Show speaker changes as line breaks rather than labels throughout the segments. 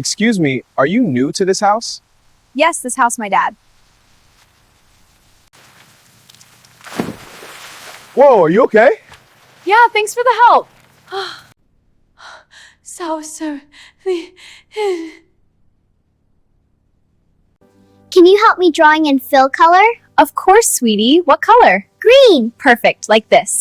Excuse me, are you new to this house?
Yes, this house my dad.
Whoa, are you okay?
Yeah, thanks for the help.
Can you help me drawing in fill color?
Of course, sweetie. What color?
Green.
Perfect, like this.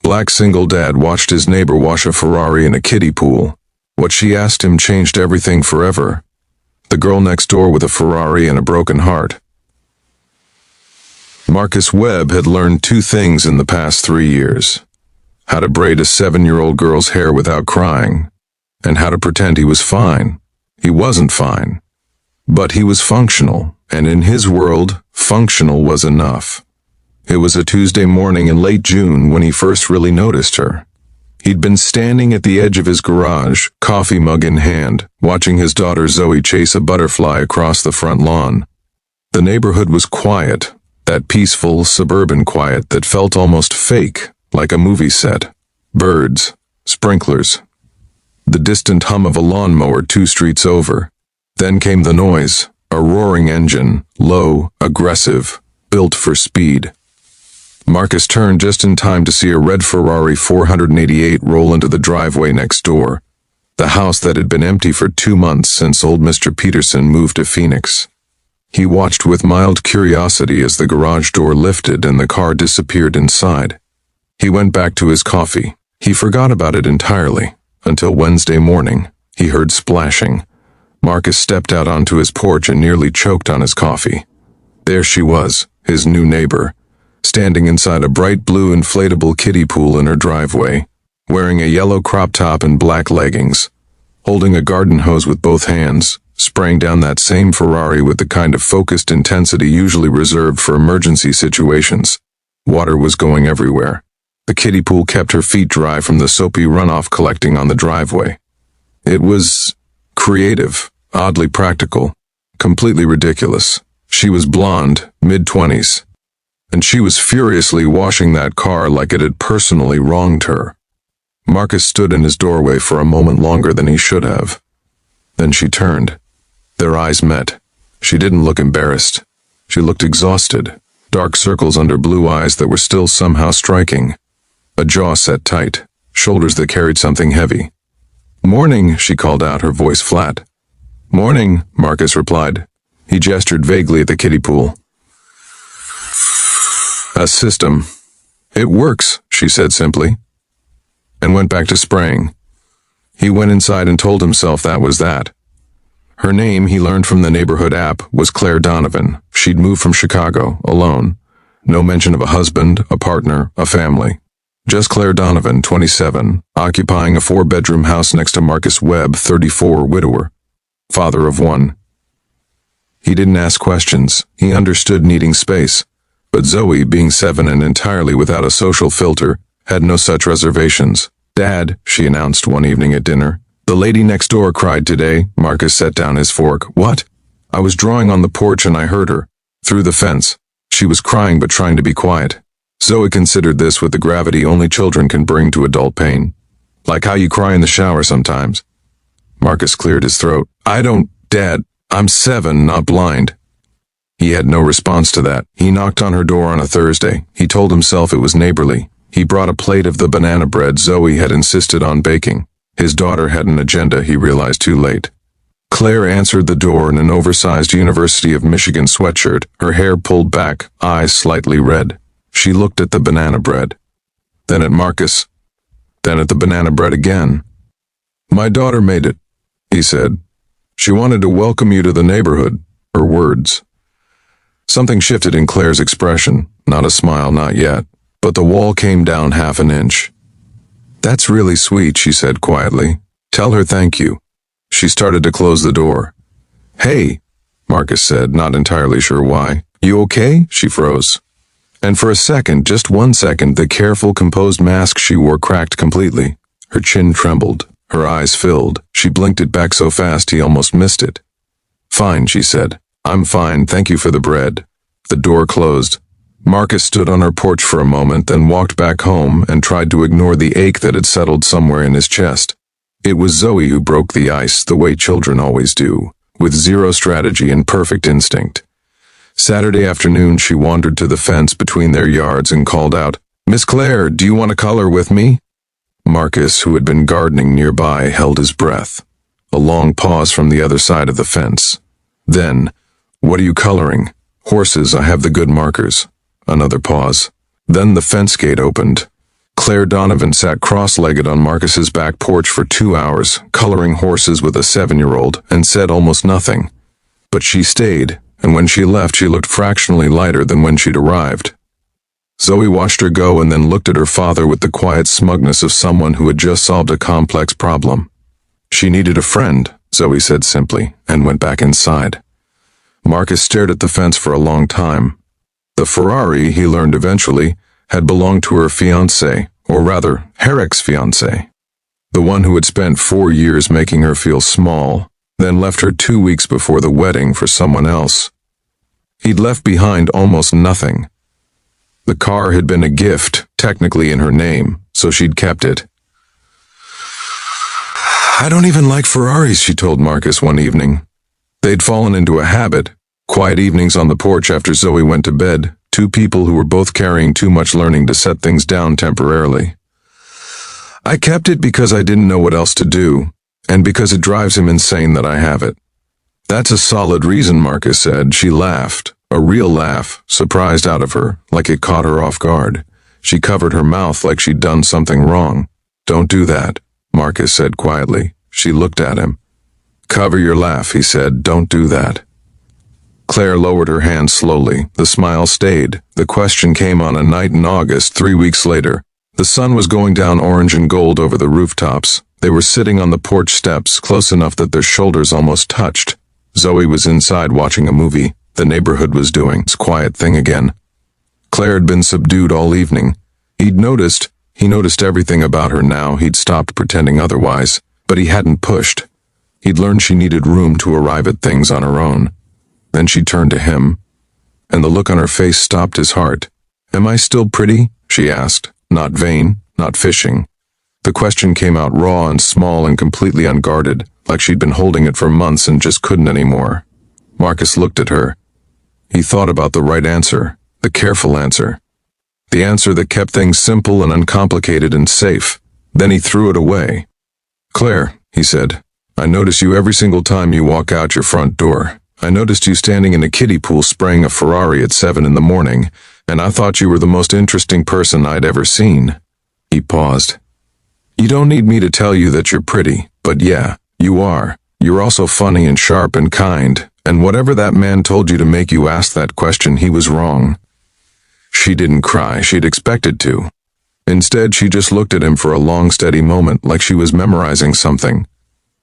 Black single dad watched his neighbor wash a Ferrari in a kiddie pool. What she asked him changed everything forever. The girl next door with a Ferrari and a broken heart. Marcus Webb had learned two things in the past 3 years: how to braid a 7-year-old girl's hair without crying, and how to pretend he was fine. He wasn't fine, but he was functional, and in his world, functional was enough. It was a Tuesday morning in late June when he first really noticed her. He'd been standing at the edge of his garage, coffee mug in hand, watching his daughter Zoe chase a butterfly across the front lawn. The neighborhood was quiet, that peaceful, suburban quiet that felt almost fake, like a movie set. Birds, sprinklers, the distant hum of a lawnmower 2 streets over. Then came the noise, a roaring engine, low, aggressive, built for speed. Marcus turned just in time to see a red Ferrari 488 roll into the driveway next door, the house that had been empty for 2 months since old Mr. Peterson moved to Phoenix. He watched with mild curiosity as the garage door lifted and the car disappeared inside. He went back to his coffee. He forgot about it entirely, until Wednesday morning. He heard splashing. Marcus stepped out onto his porch and nearly choked on his coffee. There she was, his new neighbor, standing inside a bright blue inflatable kiddie pool in her driveway, wearing a yellow crop top and black leggings, holding a garden hose with both hands, spraying down that same Ferrari with the kind of focused intensity usually reserved for emergency situations. Water was going everywhere. The kiddie pool kept her feet dry from the soapy runoff collecting on the driveway. It was creative, oddly practical, completely ridiculous. She was blonde, mid-20s, and she was furiously washing that car like it had personally wronged her. Marcus stood in his doorway for a moment longer than he should have. Then she turned. Their eyes met. She didn't look embarrassed. She looked exhausted, dark circles under blue eyes that were still somehow striking, a jaw set tight, shoulders that carried something heavy. "Morning," she called out, her voice flat. "Morning," Marcus replied. He gestured vaguely at the kiddie pool. "A system. It works," she said simply, and went back to spraying. He went inside and told himself that was that. Her name, he learned from the neighborhood app, was Claire Donovan. She'd moved from Chicago, alone. No mention of a husband, a partner, a family. Just Claire Donovan, 27, occupying a 4-bedroom house next to Marcus Webb, 34, widower, father of 1. He didn't ask questions. He understood needing space. But Zoe, being 7 and entirely without a social filter, had no such reservations. "Dad," she announced one evening at dinner. "The lady next door cried today." Marcus set down his fork. "What?" "I was drawing on the porch and I heard her. Through the fence. She was crying but trying to be quiet." Zoe considered this with the gravity only children can bring to adult pain. "Like how you cry in the shower sometimes." Marcus cleared his throat. "Dad, I'm 7, not blind." He had no response to that. He knocked on her door on a Thursday. He told himself it was neighborly. He brought a plate of the banana bread Zoe had insisted on baking. His daughter had an agenda, he realized too late. Claire answered the door in an oversized University of Michigan sweatshirt, her hair pulled back, eyes slightly red. She looked at the banana bread, then at Marcus, then at the banana bread again. "My daughter made it," he said. "She wanted to welcome you to the neighborhood," her words. Something shifted in Claire's expression, not a smile, not yet, but the wall came down half an inch. "That's really sweet," she said quietly. "Tell her thank you." She started to close the door. "Hey," Marcus said, not entirely sure why. "You okay?" She froze. And for a second, just 1 second, the careful, composed mask she wore cracked completely. Her chin trembled. Her eyes filled. She blinked it back so fast he almost missed it. "Fine," she said. "I'm fine, thank you for the bread." The door closed. Marcus stood on her porch for a moment, then walked back home and tried to ignore the ache that had settled somewhere in his chest. It was Zoe who broke the ice the way children always do, with zero strategy and perfect instinct. Saturday afternoon, she wandered to the fence between their yards and called out, "Miss Claire, do you want to color with me?" Marcus, who had been gardening nearby, held his breath. A long pause from the other side of the fence. Then, "What are you coloring?" "Horses, I have the good markers." Another pause. Then the fence gate opened. Claire Donovan sat cross-legged on Marcus's back porch for 2 hours, coloring horses with a 7-year-old, and said almost nothing. But she stayed, and when she left, she looked fractionally lighter than when she'd arrived. Zoe watched her go and then looked at her father with the quiet smugness of someone who had just solved a complex problem. She needed a friend, Zoe said simply, and went back inside. Marcus stared at the fence for a long time. The Ferrari, he learned eventually, had belonged to her fiancé, or rather, Herrick's fiancé. The one who had spent 4 years making her feel small, then left her 2 weeks before the wedding for someone else. He'd left behind almost nothing. The car had been a gift, technically in her name, so she'd kept it. "I don't even like Ferraris," she told Marcus one evening. They'd fallen into a habit, quiet evenings on the porch after Zoe went to bed, two people who were both carrying too much learning to set things down temporarily. "I kept it because I didn't know what else to do, and because it drives him insane that I have it." "That's a solid reason," Marcus said. She laughed, a real laugh, surprised out of her, like it caught her off guard. She covered her mouth like she'd done something wrong. "Don't do that," Marcus said quietly. She looked at him. "Cover your laugh," he said. "Don't do that." Claire lowered her hand slowly. The smile stayed. The question came on a night in August, 3 weeks later. The sun was going down orange and gold over the rooftops. They were sitting on the porch steps, close enough that their shoulders almost touched. Zoe was inside watching a movie. The neighborhood was doing its quiet thing again. Claire had been subdued all evening. He noticed everything about her now. He'd stopped pretending otherwise, but he hadn't pushed. He'd learned she needed room to arrive at things on her own. Then she turned to him, and the look on her face stopped his heart. "Am I still pretty?" she asked, not vain, not fishing. The question came out raw and small and completely unguarded, like she'd been holding it for months and just couldn't anymore. Marcus looked at her. He thought about the right answer, the careful answer. The answer that kept things simple and uncomplicated and safe. Then he threw it away. "Claire," he said, "I notice you every single time you walk out your front door. I noticed you standing in a kiddie pool spraying a Ferrari at 7 in the morning, and I thought you were the most interesting person I'd ever seen." He paused. "You don't need me to tell you that you're pretty, but yeah, you are. You're also funny and sharp and kind, and whatever that man told you to make you ask that question, he was wrong." She didn't cry. She'd expected to. Instead, she just looked at him for a long, steady moment, like she was memorizing something.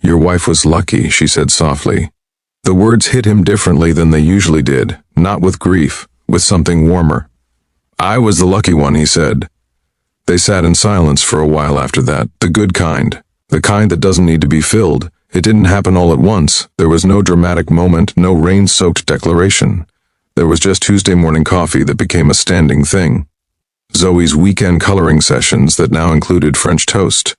"Your wife was lucky," she said softly. The words hit him differently than they usually did, not with grief, with something warmer. "I was the lucky one," he said. They sat in silence for a while after that, the good kind, the kind that doesn't need to be filled. It didn't happen all at once. There was no dramatic moment, no rain-soaked declaration. There was just Tuesday morning coffee that became a standing thing. Zoe's weekend coloring sessions that now included French toast.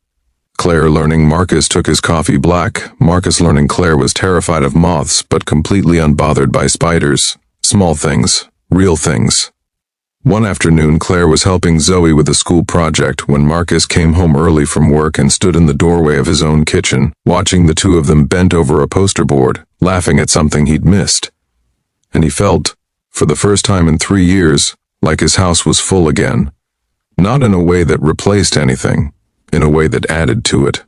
Claire learning Marcus took his coffee black. Marcus learning Claire was terrified of moths, but completely unbothered by spiders. Small things, real things. One afternoon, Claire was helping Zoe with a school project when Marcus came home early from work and stood in the doorway of his own kitchen, watching the two of them bent over a poster board, laughing at something he'd missed. And he felt, for the first time in 3 years, like his house was full again. Not in a way that replaced anything, in a way that added to it.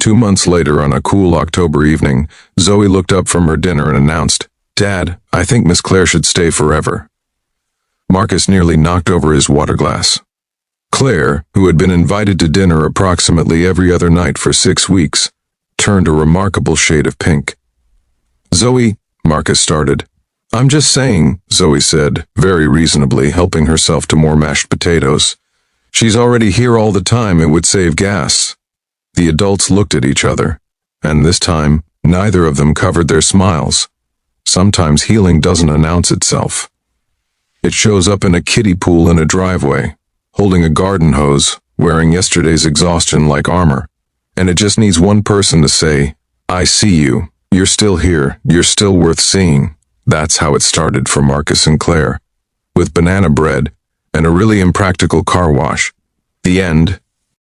2 months later, on a cool October evening, Zoe looked up from her dinner and announced, "Dad, I think Miss Claire should stay forever." Marcus nearly knocked over his water glass. Claire, who had been invited to dinner approximately every other night for 6 weeks, turned a remarkable shade of pink. "Zoe," Marcus started. "I'm just saying," Zoe said, very reasonably, helping herself to more mashed potatoes. "She's already here all the time. It would save gas." The adults looked at each other, and this time, neither of them covered their smiles. Sometimes healing doesn't announce itself. It shows up in a kiddie pool in a driveway, holding a garden hose, wearing yesterday's exhaustion like armor. And it just needs one person to say, I see you. You're still here. You're still worth seeing. That's how it started for Marcus and Claire. With banana bread and a really impractical car wash. The end.